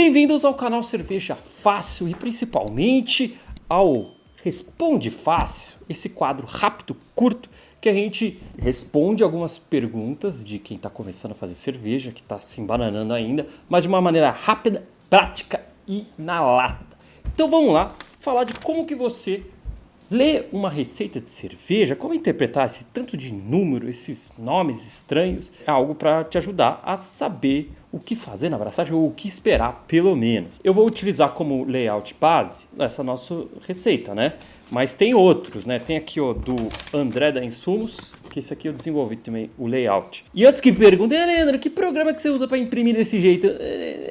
Bem-vindos ao canal Cerveja Fácil e principalmente ao Responde Fácil, esse quadro rápido, curto, que a gente responde algumas perguntas de quem está começando a fazer cerveja, que está se embananando ainda, mas de uma maneira rápida, prática e na lata. Então vamos lá falar de como que você lê uma receita de cerveja, como interpretar esse tanto de número, esses nomes estranhos, é algo para te ajudar a saber o que fazer na abraçagem ou o que esperar, pelo menos. Eu vou utilizar como layout base essa nossa receita, né? Mas tem outros, né? Tem aqui, ó, do André da Insumos, que esse aqui eu desenvolvi também, o layout. E antes que perguntem, Leandro, que programa que você usa para imprimir desse jeito?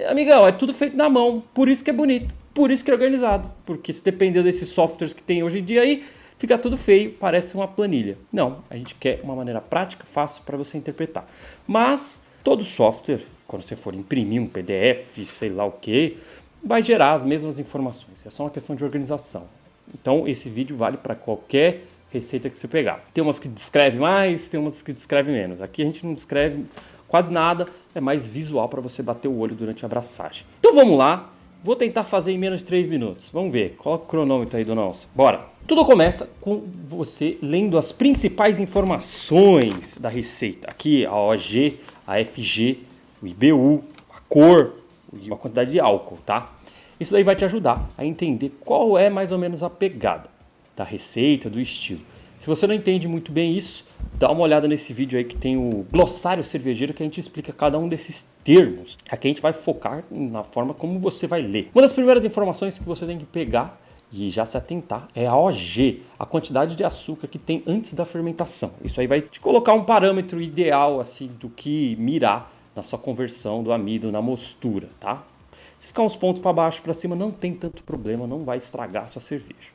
Amigão, é tudo feito na mão, por isso que é bonito. Por isso que é organizado, porque se depender desses softwares que tem hoje em dia aí, fica tudo feio, parece uma planilha. Não, a gente quer uma maneira prática, fácil para você interpretar. Mas todo software, quando você for imprimir um PDF, sei lá o que, vai gerar as mesmas informações. É só uma questão de organização. Então esse vídeo vale para qualquer receita que você pegar. Tem umas que descreve mais, tem umas que descreve menos. Aqui a gente não descreve quase nada, é mais visual para você bater o olho durante a abraçagem. Então vamos lá. Vou tentar fazer em menos de 3 minutos. Vamos ver. Coloca o cronômetro aí, dona Onça. Bora. Tudo começa com você lendo as principais informações da receita. Aqui a OG, a FG, o IBU, a cor e a quantidade de álcool, tá? Isso daí vai te ajudar a entender qual é mais ou menos a pegada da receita, do estilo. Se você não entende muito bem isso, dá uma olhada nesse vídeo aí que tem o glossário cervejeiro que a gente explica cada um desses termos. Aqui a gente vai focar na forma como você vai ler. Uma das primeiras informações que você tem que pegar e já se atentar é a OG, a quantidade de açúcar que tem antes da fermentação. Isso aí vai te colocar um parâmetro ideal assim do que mirar na sua conversão do amido na mostura, tá? Se ficar uns pontos para baixo, para cima, não tem tanto problema, não vai estragar a sua cerveja.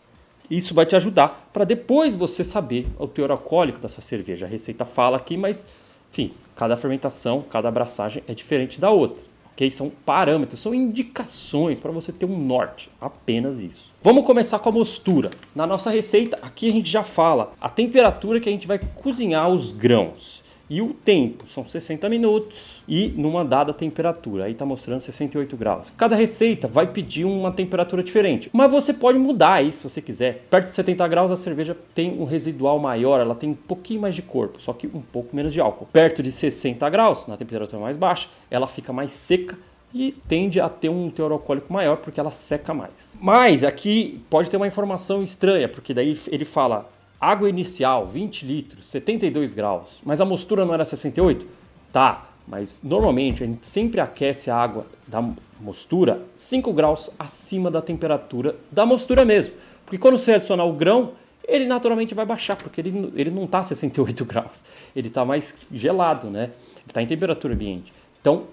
Isso vai te ajudar para depois você saber o teor alcoólico da sua cerveja. A receita fala aqui, mas, enfim, cada fermentação, cada abraçagem é diferente da outra. Ok? São parâmetros, são indicações para você ter um norte. Apenas isso. Vamos começar com a mostura. Na nossa receita, aqui a gente já fala a temperatura que a gente vai cozinhar os grãos. E o tempo, são 60 minutos e numa dada temperatura, aí está mostrando 68 graus. Cada receita vai pedir uma temperatura diferente, mas você pode mudar isso se você quiser. Perto de 70 graus a cerveja tem um residual maior, ela tem um pouquinho mais de corpo, só que um pouco menos de álcool. Perto de 60 graus, na temperatura mais baixa, ela fica mais seca e tende a ter um teor alcoólico maior porque ela seca mais. Mas aqui pode ter uma informação estranha, porque daí ele fala... Água inicial, 20 litros, 72 graus. Mas a mostura não era 68? Tá, mas normalmente a gente sempre aquece a água da mostura 5 graus acima da temperatura da mostura mesmo. Porque quando você adicionar o grão, ele naturalmente vai baixar, porque ele não está a 68 graus. Ele está mais gelado, né? Ele está em temperatura ambiente. Então,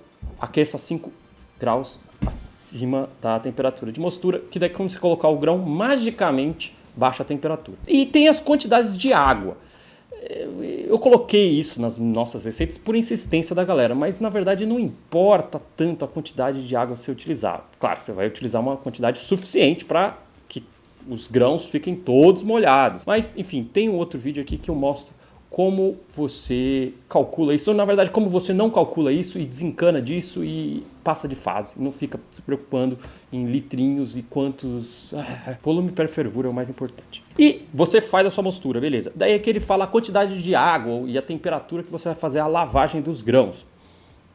aqueça 5 graus acima da temperatura de mostura, que daí quando você colocar o grão, magicamente... baixa a temperatura. E tem as quantidades de água. Eu coloquei isso nas nossas receitas por insistência da galera, mas na verdade não importa tanto a quantidade de água você utilizar. Claro, você vai utilizar uma quantidade suficiente para que os grãos fiquem todos molhados. Mas, enfim, tem um outro vídeo aqui que eu mostro como você calcula isso, ou na verdade como você não calcula isso e desencana disso e passa de fase, não fica se preocupando em litrinhos e quantos... volume per fervura é o mais importante. E você faz a sua mostura, beleza. Daí é que ele fala a quantidade de água e a temperatura que você vai fazer a lavagem dos grãos.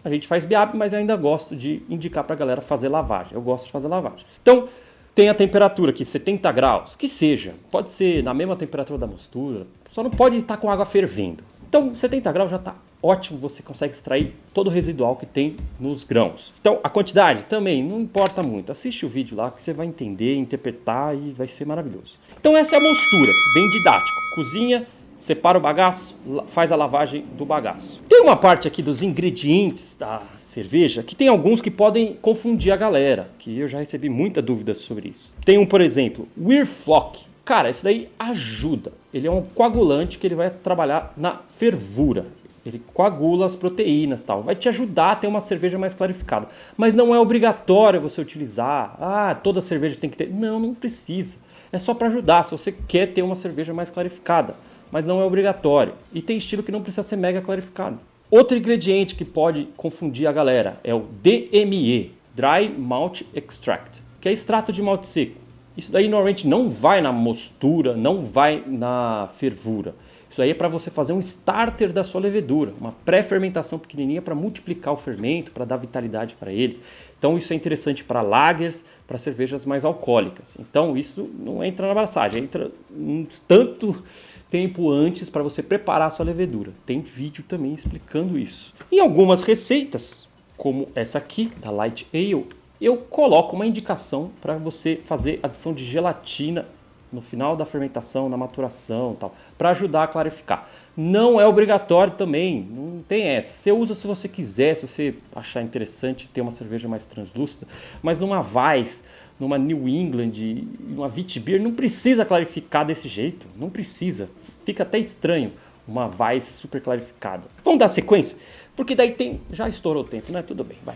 A gente faz BAB, mas eu ainda gosto de indicar pra galera fazer lavagem. Eu gosto de fazer lavagem. Então, tem a temperatura aqui, 70 graus, que seja. Pode ser na mesma temperatura da mostura, só não pode estar com água fervendo. Então, 70 graus já está ótimo, você consegue extrair todo o residual que tem nos grãos. Então, a quantidade também não importa muito. Assiste o vídeo lá que você vai entender, interpretar e vai ser maravilhoso. Então, essa é a mostura, bem didático. Cozinha, separa o bagaço, faz a lavagem do bagaço. Tem uma parte aqui dos ingredientes da cerveja que tem alguns que podem confundir a galera, que eu já recebi muita dúvida sobre isso. Tem um, por exemplo, Weirflock. Cara, isso daí ajuda. Ele é um coagulante que ele vai trabalhar na fervura. Ele coagula as proteínas e tal. Vai te ajudar a ter uma cerveja mais clarificada. Mas não é obrigatório você utilizar. Toda cerveja tem que ter. Não, não precisa. É só para ajudar, se você quer ter uma cerveja mais clarificada. Mas não é obrigatório. E tem estilo que não precisa ser mega clarificado. Outro ingrediente que pode confundir a galera é o DME. Dry Malt Extract, que é extrato de malte seco. Isso daí normalmente não vai na mostura, não vai na fervura. Isso aí é para você fazer um starter da sua levedura, uma pré-fermentação pequenininha para multiplicar o fermento, para dar vitalidade para ele. Então isso é interessante para lagers, para cervejas mais alcoólicas. Então isso não entra na abraçagem, entra um tanto tempo antes para você preparar a sua levedura. Tem vídeo também explicando isso. Em algumas receitas, como essa aqui, da Light Ale, eu coloco uma indicação para você fazer adição de gelatina no final da fermentação, na maturação e tal, para ajudar a clarificar. Não é obrigatório também, não tem essa. Você usa se você quiser, se você achar interessante ter uma cerveja mais translúcida, mas numa Weiss, numa New England, numa Witbier, não precisa clarificar desse jeito, não precisa. Fica até estranho uma Weiss super clarificada. Vamos dar sequência? Porque daí tem... Já estourou o tempo, né? Tudo bem, vai.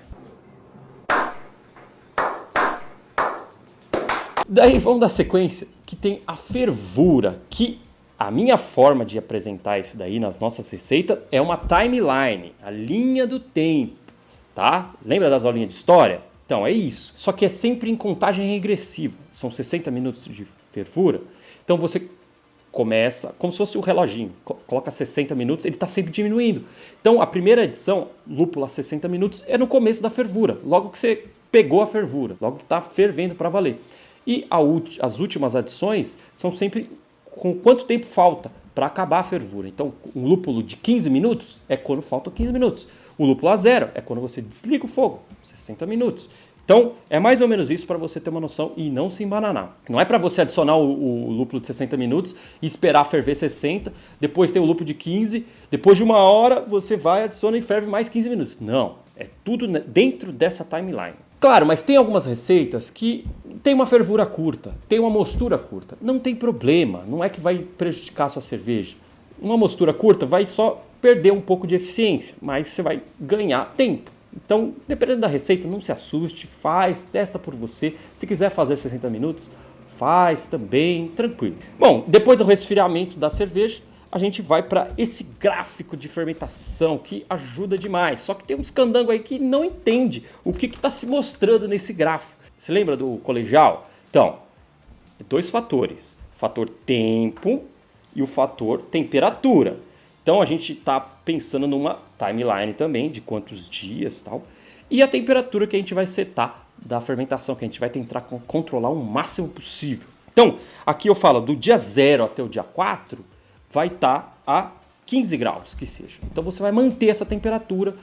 Daí vamos dar sequência, que tem a fervura, que a minha forma de apresentar isso daí nas nossas receitas é uma timeline, a linha do tempo, tá? Lembra das aulinhas de história? Então é isso, só que é sempre em contagem regressiva, são 60 minutos de fervura, então você começa como se fosse o reloginho, coloca 60 minutos, ele está sempre diminuindo. Então a primeira edição, lúpula 60 minutos, é no começo da fervura, logo que você pegou a fervura, logo que está fervendo para valer. E as últimas adições são sempre com quanto tempo falta para acabar a fervura. Então, um lúpulo de 15 minutos é quando faltam 15 minutos. O lúpulo a zero é quando você desliga o fogo, 60 minutos. Então, é mais ou menos isso para você ter uma noção e não se embananar. Não é para você adicionar o lúpulo de 60 minutos e esperar ferver 60, depois tem o lúpulo de 15, depois de uma hora você vai, adiciona e ferve mais 15 minutos. Não, é tudo dentro dessa timeline. Claro, mas tem algumas receitas que tem uma fervura curta, tem uma mostura curta. Não tem problema, não é que vai prejudicar a sua cerveja. Uma mostura curta vai só perder um pouco de eficiência, mas você vai ganhar tempo. Então, dependendo da receita, não se assuste, faz, testa por você. Se quiser fazer 60 minutos, faz também, tranquilo. Bom, depois do resfriamento da cerveja, a gente vai para esse gráfico de fermentação que ajuda demais. Só que tem uns candangos aí que não entende o que está se mostrando nesse gráfico. Você lembra do colegial? Então, dois fatores. O fator tempo e o fator temperatura. Então a gente está pensando numa timeline também de quantos dias e tal. E a temperatura que a gente vai setar da fermentação, que a gente vai tentar controlar o máximo possível. Então, aqui eu falo do dia 0 até o dia 4, vai estar a 15 graus, que seja. Então você vai manter essa temperatura.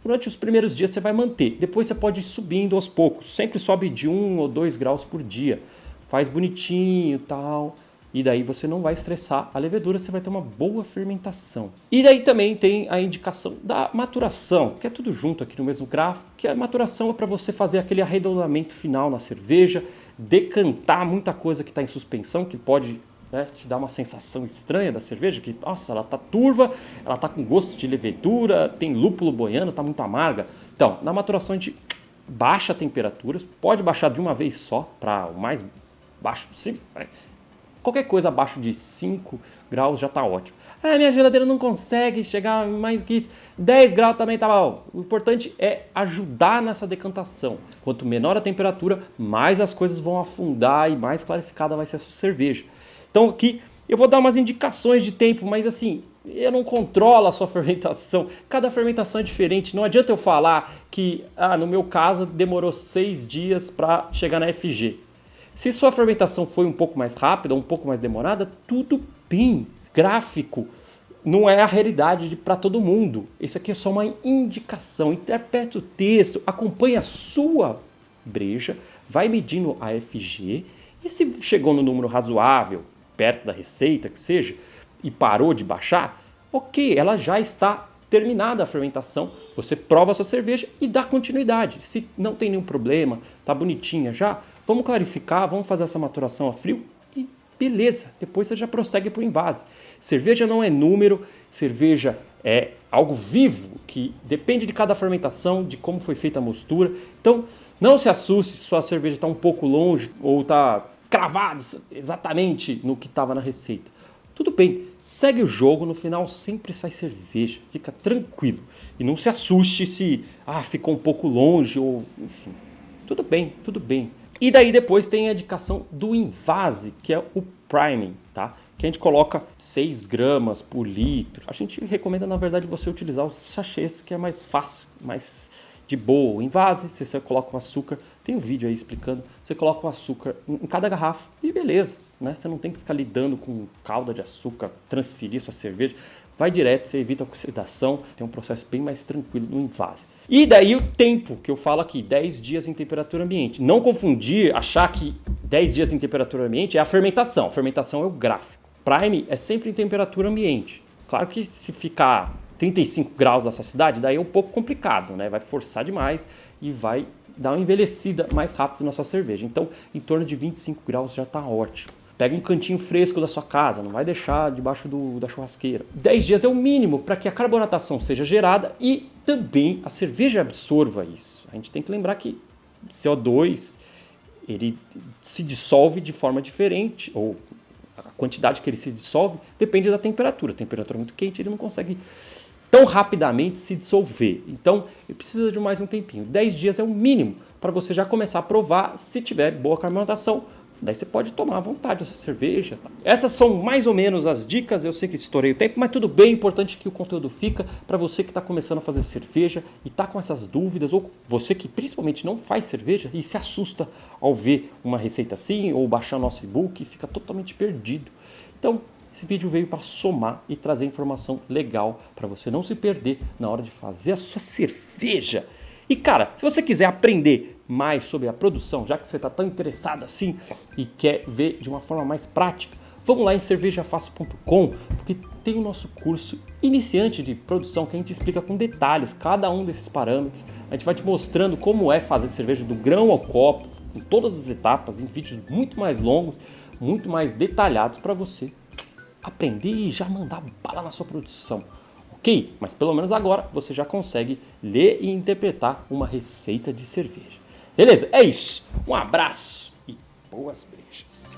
Durante os primeiros dias você vai manter. Depois você pode ir subindo aos poucos. Sempre sobe de 1 ou 2 graus por dia. Faz bonitinho e tal. E daí você não vai estressar a levedura, você vai ter uma boa fermentação. E daí também tem a indicação da maturação, que é tudo junto aqui no mesmo gráfico, que a maturação é para você fazer aquele arredondamento final na cerveja, decantar muita coisa que está em suspensão, que pode te dar uma sensação estranha da cerveja, que, nossa, ela está turva, ela está com gosto de levedura, tem lúpulo boiando, está muito amarga. Então, na maturação a gente baixa a temperatura, pode baixar de uma vez só, para o mais baixo possível, Qualquer coisa abaixo de 5 graus já está ótimo. Minha geladeira não consegue chegar mais que isso. 10 graus também tá bom. O importante é ajudar nessa decantação. Quanto menor a temperatura, mais as coisas vão afundar e mais clarificada vai ser a sua cerveja. Então aqui eu vou dar umas indicações de tempo, mas assim, eu não controlo a sua fermentação. Cada fermentação é diferente. Não adianta eu falar que, no meu caso, demorou 6 dias para chegar na FG. Se sua fermentação foi um pouco mais rápida, um pouco mais demorada, tudo bem. Gráfico não é a realidade para todo mundo. Isso aqui é só uma indicação. Interpreta o texto, acompanha a sua breja, vai medindo a FG e se chegou no número razoável, perto da receita que seja, e parou de baixar, ok, ela já está terminada a fermentação, você prova a sua cerveja e dá continuidade. Se não tem nenhum problema, tá bonitinha já, vamos clarificar, vamos fazer essa maturação a frio e beleza, depois você já prossegue para o invase. Cerveja não é número, cerveja é algo vivo que depende de cada fermentação, de como foi feita a mostura. Então não se assuste se sua cerveja está um pouco longe ou está cravado exatamente no que estava na receita. tudo bem, segue o jogo, no final sempre sai cerveja, fica tranquilo. E não se assuste se ficou um pouco longe ou enfim. Tudo bem, tudo bem. E daí depois tem a indicação do invase, que é o priming, tá? Que a gente coloca 6 gramas por litro. A gente recomenda, na verdade, você utilizar os sachês, que é mais fácil, mais de boa. O invase, você coloca o açúcar, tem um vídeo aí explicando, você coloca o açúcar em cada garrafa e beleza, né? Você não tem que ficar lidando com calda de açúcar, transferir sua cerveja. Vai direto, você evita a oxidação, tem um processo bem mais tranquilo no invase. E daí o tempo, que eu falo aqui, 10 dias em temperatura ambiente. Não confundir, achar que 10 dias em temperatura ambiente é a fermentação. A fermentação é o gráfico. Prime é sempre em temperatura ambiente. Claro que se ficar 35 graus na sua cidade, daí é um pouco complicado, né? Vai forçar demais e vai dar uma envelhecida mais rápido na sua cerveja. Então, em torno de 25 graus já está ótimo. Pega um cantinho fresco da sua casa, não vai deixar debaixo da churrasqueira. 10 dias é o mínimo para que a carbonatação seja gerada e também a cerveja absorva isso. A gente tem que lembrar que CO2 ele se dissolve de forma diferente, ou a quantidade que ele se dissolve depende da temperatura. A temperatura muito quente, ele não consegue tão rapidamente se dissolver. Então, ele precisa de mais um tempinho. 10 dias é o mínimo para você já começar a provar se tiver boa carbonatação. Daí você pode tomar à vontade essa cerveja. Tá? Essas são mais ou menos as dicas. Eu sei que estourei o tempo, mas tudo bem. Importante que o conteúdo fica para você que está começando a fazer cerveja e está com essas dúvidas, ou você que principalmente não faz cerveja e se assusta ao ver uma receita assim, ou baixar nosso e-book e fica totalmente perdido. Então, esse vídeo veio para somar e trazer informação legal para você não se perder na hora de fazer a sua cerveja. E cara, se você quiser aprender mais sobre a produção, já que você está tão interessado assim e quer ver de uma forma mais prática, vamos lá em cervejafácil.com, porque tem o nosso curso iniciante de produção que a gente explica com detalhes cada um desses parâmetros. A gente vai te mostrando como é fazer cerveja do grão ao copo, em todas as etapas, em vídeos muito mais longos, muito mais detalhados para você aprender e já mandar bala na sua produção. Ok? Mas pelo menos agora você já consegue ler e interpretar uma receita de cerveja. Beleza? É isso. Um abraço e boas brejas.